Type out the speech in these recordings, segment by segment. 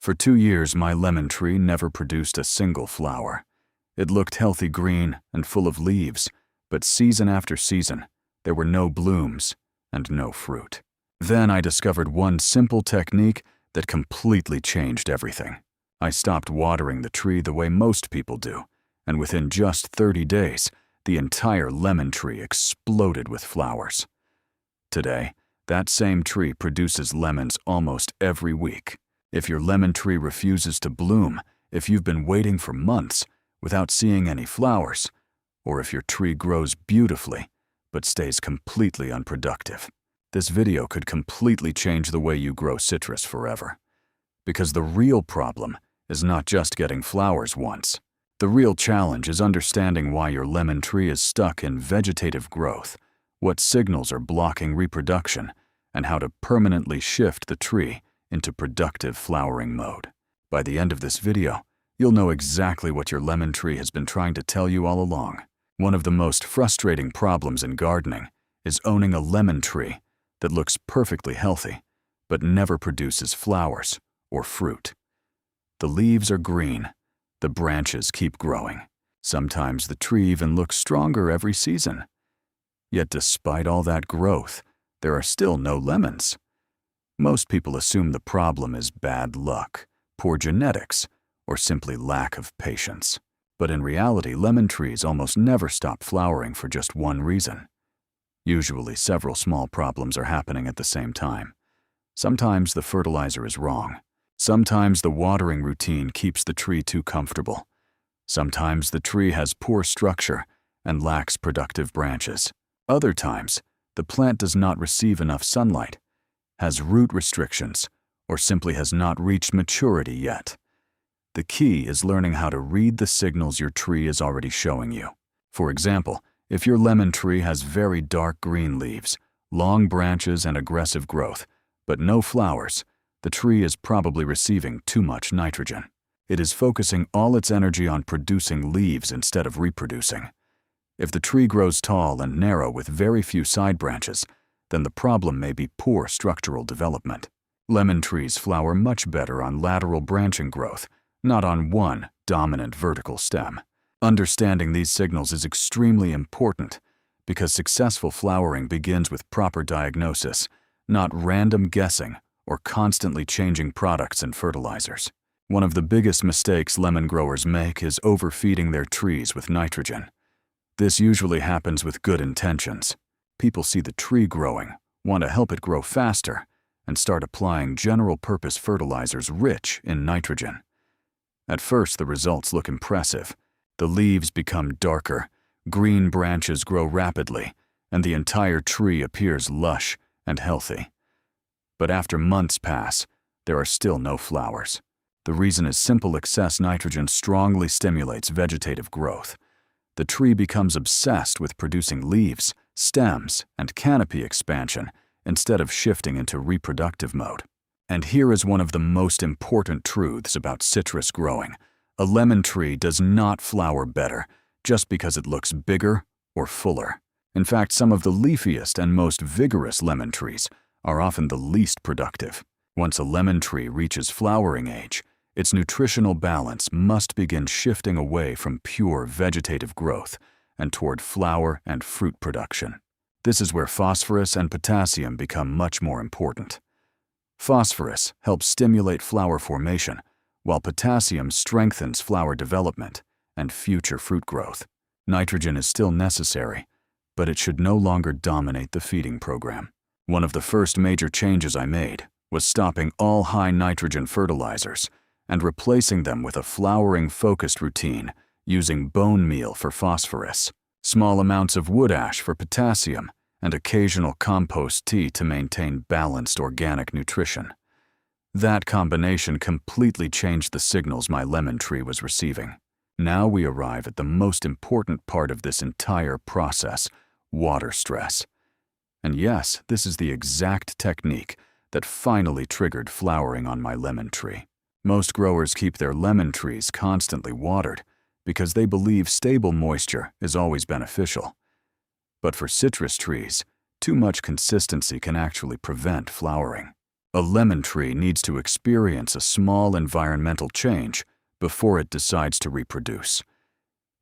For 2 years, my lemon tree never produced a single flower. It looked healthy green and full of leaves, but season after season, there were no blooms and no fruit. Then I discovered one simple technique that completely changed everything. I stopped watering the tree the way most people do, and within just 30 days, the entire lemon tree exploded with flowers. Today, that same tree produces lemons almost every week. If your lemon tree refuses to bloom, if you've been waiting for months without seeing any flowers, or if your tree grows beautifully but stays completely unproductive, this video could completely change the way you grow citrus forever. Because the real problem is not just getting flowers once. The real challenge is understanding why your lemon tree is stuck in vegetative growth, what signals are blocking reproduction, and how to permanently shift the tree into productive flowering mode. By the end of this video, you'll know exactly what your lemon tree has been trying to tell you all along. One of the most frustrating problems in gardening is owning a lemon tree that looks perfectly healthy, but never produces flowers or fruit. The leaves are green, the branches keep growing. Sometimes the tree even looks stronger every season. Yet despite all that growth, there are still no lemons. Most people assume the problem is bad luck, poor genetics, or simply lack of patience. But in reality, lemon trees almost never stop flowering for just one reason. Usually, several small problems are happening at the same time. Sometimes the fertilizer is wrong. Sometimes the watering routine keeps the tree too comfortable. Sometimes the tree has poor structure and lacks productive branches. Other times, the plant does not receive enough sunlight, has root restrictions, or simply has not reached maturity yet. The key is learning how to read the signals your tree is already showing you. For example, if your lemon tree has very dark green leaves, long branches, and aggressive growth, but no flowers, the tree is probably receiving too much nitrogen. It is focusing all its energy on producing leaves instead of reproducing. If the tree grows tall and narrow with very few side branches, then the problem may be poor structural development. Lemon trees flower much better on lateral branching growth, not on one dominant vertical stem. Understanding these signals is extremely important because successful flowering begins with proper diagnosis, not random guessing or constantly changing products and fertilizers. One of the biggest mistakes lemon growers make is overfeeding their trees with nitrogen. This usually happens with good intentions. People see the tree growing, want to help it grow faster, and start applying general-purpose fertilizers rich in nitrogen. At first, the results look impressive. The leaves become darker, green branches grow rapidly, and the entire tree appears lush and healthy. But after months pass, there are still no flowers. The reason is simple: excess nitrogen strongly stimulates vegetative growth. The tree becomes obsessed with producing leaves, stems, and canopy expansion instead of shifting into reproductive mode. And here is one of the most important truths about citrus growing. A lemon tree does not flower better just because it looks bigger or fuller. In fact, some of the leafiest and most vigorous lemon trees are often the least productive. Once a lemon tree reaches flowering age, its nutritional balance must begin shifting away from pure vegetative growth and toward flower and fruit production. This is where phosphorus and potassium become much more important. Phosphorus helps stimulate flower formation, while potassium strengthens flower development and future fruit growth. Nitrogen is still necessary, but it should no longer dominate the feeding program. One of the first major changes I made was stopping all high nitrogen fertilizers and replacing them with a flowering-focused routine using bone meal for phosphorus, small amounts of wood ash for potassium, and occasional compost tea to maintain balanced organic nutrition. That combination completely changed the signals my lemon tree was receiving. Now we arrive at the most important part of this entire process: water stress. And yes, this is the exact technique that finally triggered flowering on my lemon tree. Most growers keep their lemon trees constantly watered because they believe stable moisture is always beneficial. But for citrus trees, too much consistency can actually prevent flowering. A lemon tree needs to experience a small environmental change before it decides to reproduce.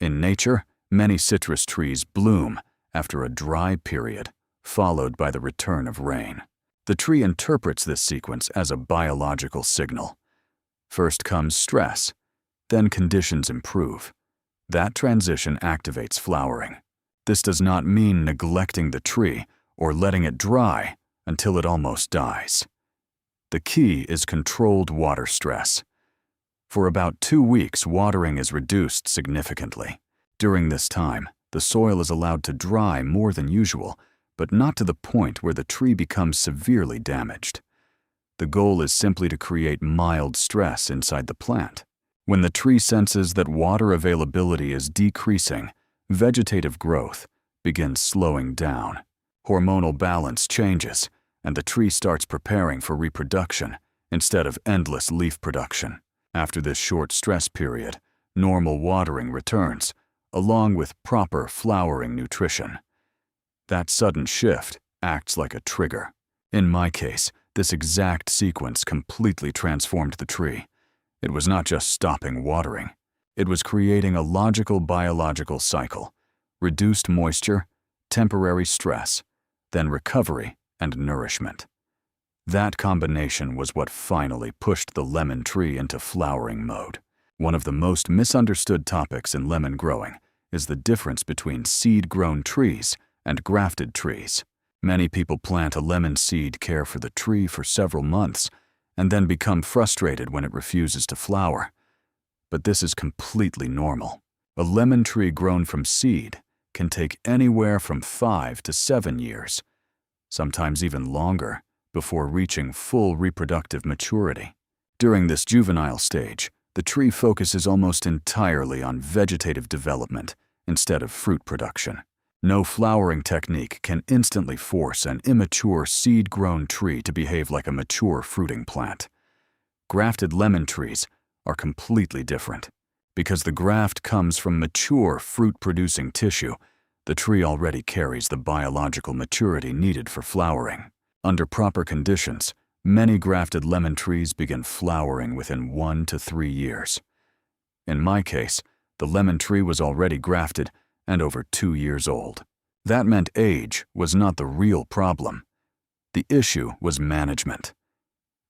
In nature, many citrus trees bloom after a dry period, followed by the return of rain. The tree interprets this sequence as a biological signal. First comes stress, then conditions improve. That transition activates flowering. This does not mean neglecting the tree or letting it dry until it almost dies. The key is controlled water stress. For about 2 weeks, watering is reduced significantly. During this time, the soil is allowed to dry more than usual, but not to the point where the tree becomes severely damaged. The goal is simply to create mild stress inside the plant. When the tree senses that water availability is decreasing, vegetative growth begins slowing down. Hormonal balance changes, and the tree starts preparing for reproduction instead of endless leaf production. After this short stress period, normal watering returns, along with proper flowering nutrition. That sudden shift acts like a trigger. In my case, this exact sequence completely transformed the tree. It was not just stopping watering. It was creating a logical biological cycle: reduced moisture, temporary stress, then recovery and nourishment. That combination was what finally pushed the lemon tree into flowering mode. One of the most misunderstood topics in lemon growing is the difference between seed-grown trees and grafted trees. Many people plant a lemon seed, care for the tree for several months, and then become frustrated when it refuses to flower. But this is completely normal. A lemon tree grown from seed can take anywhere from 5 to 7 years, sometimes even longer, before reaching full reproductive maturity. During this juvenile stage, the tree focuses almost entirely on vegetative development instead of fruit production. No flowering technique can instantly force an immature seed-grown tree to behave like a mature fruiting plant. Grafted lemon trees are completely different. Because the graft comes from mature fruit-producing tissue, the tree already carries the biological maturity needed for flowering. Under proper conditions, many grafted lemon trees begin flowering within 1 to 3 years. In my case, the lemon tree was already grafted and over 2 years old. That meant age was not the real problem. The issue was management.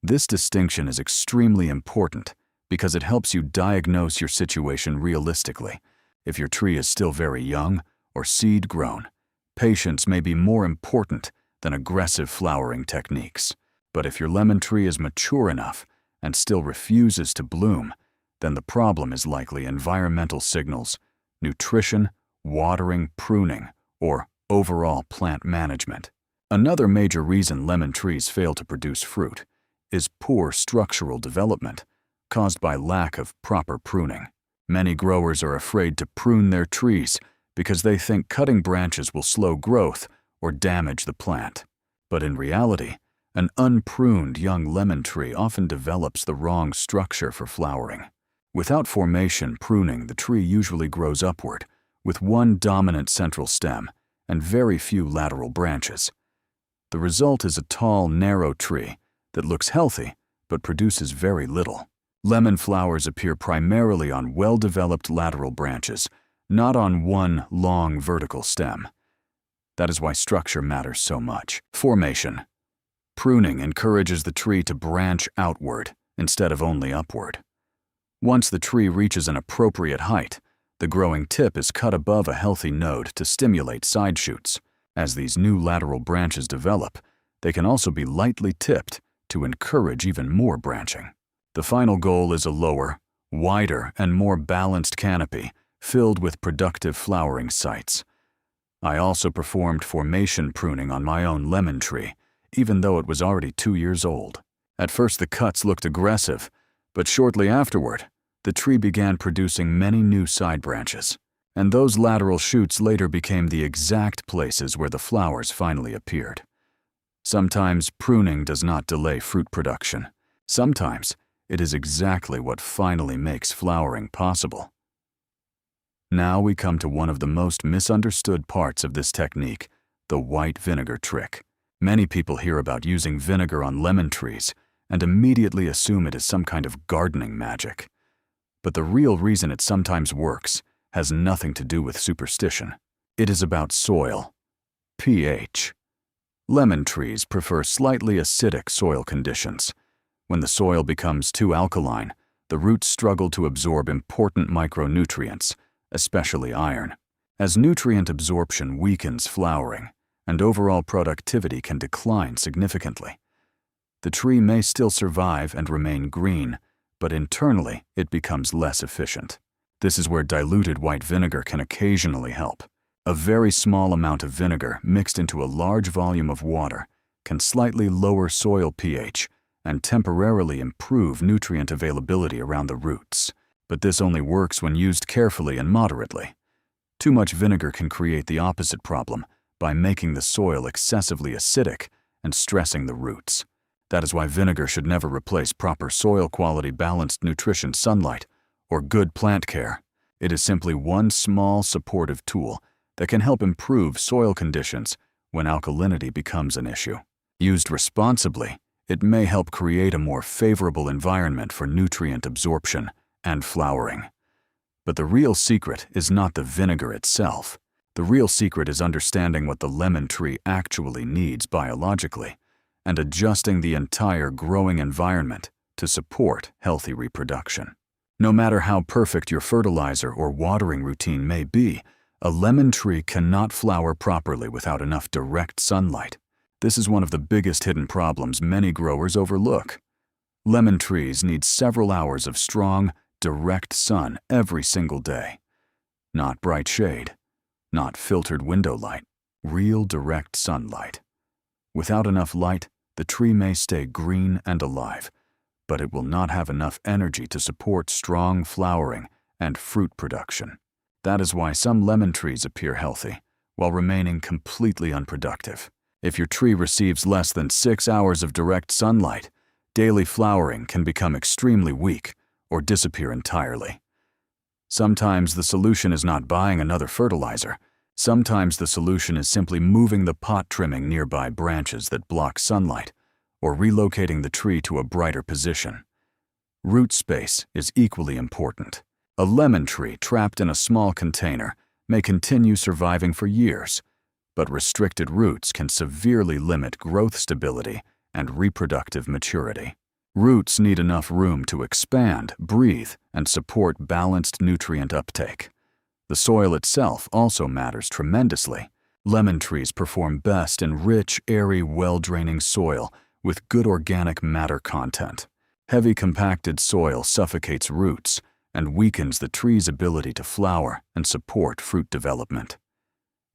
This distinction is extremely important because it helps you diagnose your situation realistically. If your tree is still very young or seed-grown, patience may be more important than aggressive flowering techniques. But if your lemon tree is mature enough and still refuses to bloom, then the problem is likely environmental signals, nutrition, watering, pruning, or overall plant management. Another major reason lemon trees fail to produce fruit is poor structural development caused by lack of proper pruning. Many growers are afraid to prune their trees because they think cutting branches will slow growth or damage the plant. But in reality, an unpruned young lemon tree often develops the wrong structure for flowering. Without formation pruning, the tree usually grows upward, with one dominant central stem and very few lateral branches. The result is a tall, narrow tree that looks healthy but produces very little. Lemon flowers appear primarily on well-developed lateral branches, not on one long vertical stem. That is why structure matters so much. Formation. Pruning encourages the tree to branch outward instead of only upward. Once the tree reaches an appropriate height, the growing tip is cut above a healthy node to stimulate side shoots. As these new lateral branches develop, they can also be lightly tipped to encourage even more branching. The final goal is a lower, wider, and more balanced canopy filled with productive flowering sites. I also performed formation pruning on my own lemon tree, even though it was already 2 years old. At first the cuts looked aggressive, but shortly afterward, the tree began producing many new side branches, and those lateral shoots later became the exact places where the flowers finally appeared. Sometimes pruning does not delay fruit production. Sometimes it is exactly what finally makes flowering possible. Now we come to one of the most misunderstood parts of this technique, the white vinegar trick. Many people hear about using vinegar on lemon trees and immediately assume it is some kind of gardening magic. But the real reason it sometimes works has nothing to do with superstition. It is about soil, pH. Lemon trees prefer slightly acidic soil conditions. When the soil becomes too alkaline, the roots struggle to absorb important micronutrients, especially iron. As nutrient absorption weakens flowering, and overall productivity can decline significantly. The tree may still survive and remain green, but internally it becomes less efficient. This is where diluted white vinegar can occasionally help. A very small amount of vinegar mixed into a large volume of water can slightly lower soil pH and temporarily improve nutrient availability around the roots. But this only works when used carefully and moderately. Too much vinegar can create the opposite problem by making the soil excessively acidic and stressing the roots. That is why vinegar should never replace proper soil quality, balanced nutrition, sunlight, or good plant care. It is simply one small supportive tool that can help improve soil conditions when alkalinity becomes an issue. Used responsibly, it may help create a more favorable environment for nutrient absorption and flowering. But the real secret is not the vinegar itself. The real secret is understanding what the lemon tree actually needs biologically and adjusting the entire growing environment to support healthy reproduction. No matter how perfect your fertilizer or watering routine may be, a lemon tree cannot flower properly without enough direct sunlight. This is one of the biggest hidden problems many growers overlook. Lemon trees need several hours of strong, direct sun every single day. Not bright shade, not filtered window light, real direct sunlight. Without enough light, the tree may stay green and alive, but it will not have enough energy to support strong flowering and fruit production. That is why some lemon trees appear healthy, while remaining completely unproductive. If your tree receives less than 6 hours of direct sunlight, daily flowering can become extremely weak or disappear entirely. Sometimes the solution is not buying another fertilizer. Sometimes the solution is simply moving the pot trimming nearby branches that block sunlight, or relocating the tree to a brighter position. Root space is equally important. A lemon tree trapped in a small container may continue surviving for years, but restricted roots can severely limit growth stability and reproductive maturity. Roots need enough room to expand, breathe, and support balanced nutrient uptake. The soil itself also matters tremendously. Lemon trees perform best in rich, airy, well-draining soil with good organic matter content. Heavy compacted soil suffocates roots and weakens the tree's ability to flower and support fruit development.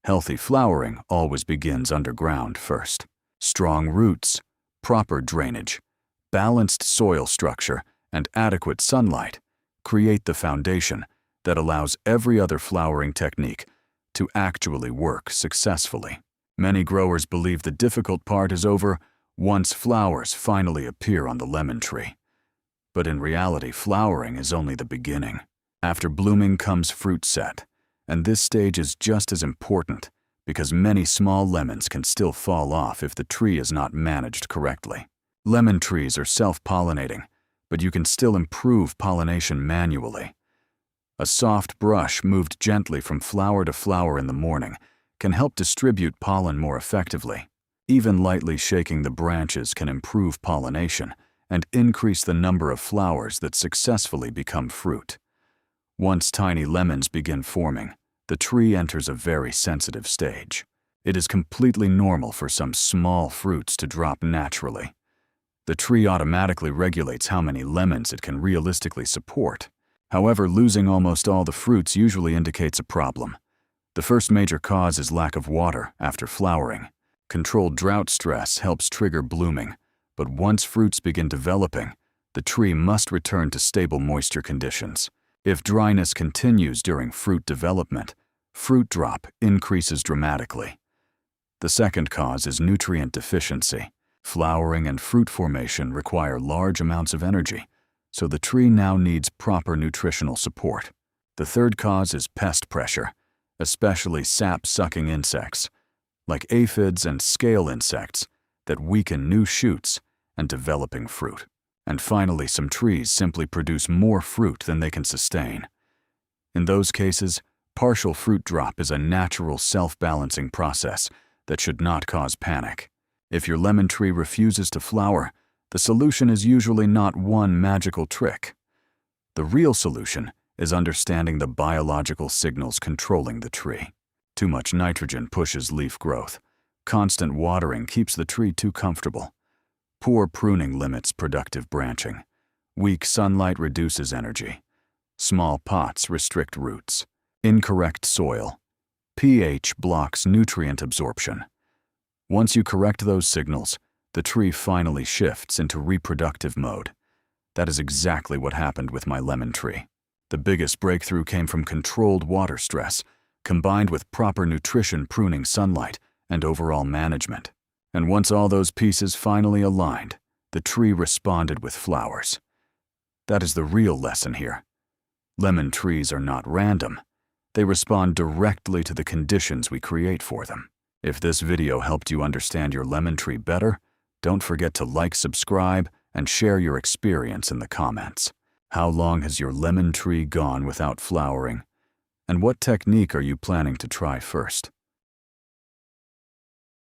Healthy flowering always begins underground first. Strong roots, proper drainage, balanced soil structure, and adequate sunlight create the foundation that allows every other flowering technique to actually work successfully. Many growers believe the difficult part is over once flowers finally appear on the lemon tree. But in reality, flowering is only the beginning. After blooming comes fruit set, and this stage is just as important because many small lemons can still fall off if the tree is not managed correctly. Lemon trees are self-pollinating, but you can still improve pollination manually. A soft brush moved gently from flower to flower in the morning can help distribute pollen more effectively. Even lightly shaking the branches can improve pollination and increase the number of flowers that successfully become fruit. Once tiny lemons begin forming, the tree enters a very sensitive stage. It is completely normal for some small fruits to drop naturally. The tree automatically regulates how many lemons it can realistically support. However, losing almost all the fruits usually indicates a problem. The first major cause is lack of water after flowering. Controlled drought stress helps trigger blooming, but once fruits begin developing, the tree must return to stable moisture conditions. If dryness continues during fruit development, fruit drop increases dramatically. The second cause is nutrient deficiency. Flowering and fruit formation require large amounts of energy, so the tree now needs proper nutritional support. The third cause is pest pressure, especially sap-sucking insects. Like aphids and scale insects, that weaken new shoots and developing fruit. And finally, some trees simply produce more fruit than they can sustain. In those cases, partial fruit drop is a natural self-balancing process that should not cause panic. If your lemon tree refuses to flower, the solution is usually not one magical trick. The real solution is understanding the biological signals controlling the tree. Too much nitrogen pushes leaf growth. Constant watering keeps the tree too comfortable. Poor pruning limits productive branching. Weak sunlight reduces energy. Small pots restrict roots. Incorrect soil. pH blocks nutrient absorption. Once you correct those signals, the tree finally shifts into reproductive mode. That is exactly what happened with my lemon tree. The biggest breakthrough came from controlled water stress, combined with proper nutrition, pruning, sunlight, and overall management. And once all those pieces finally aligned, the tree responded with flowers. That is the real lesson here. Lemon trees are not random. They respond directly to the conditions we create for them. If this video helped you understand your lemon tree better, don't forget to like, subscribe, and share your experience in the comments. How long has your lemon tree gone without flowering? And what technique are you planning to try first?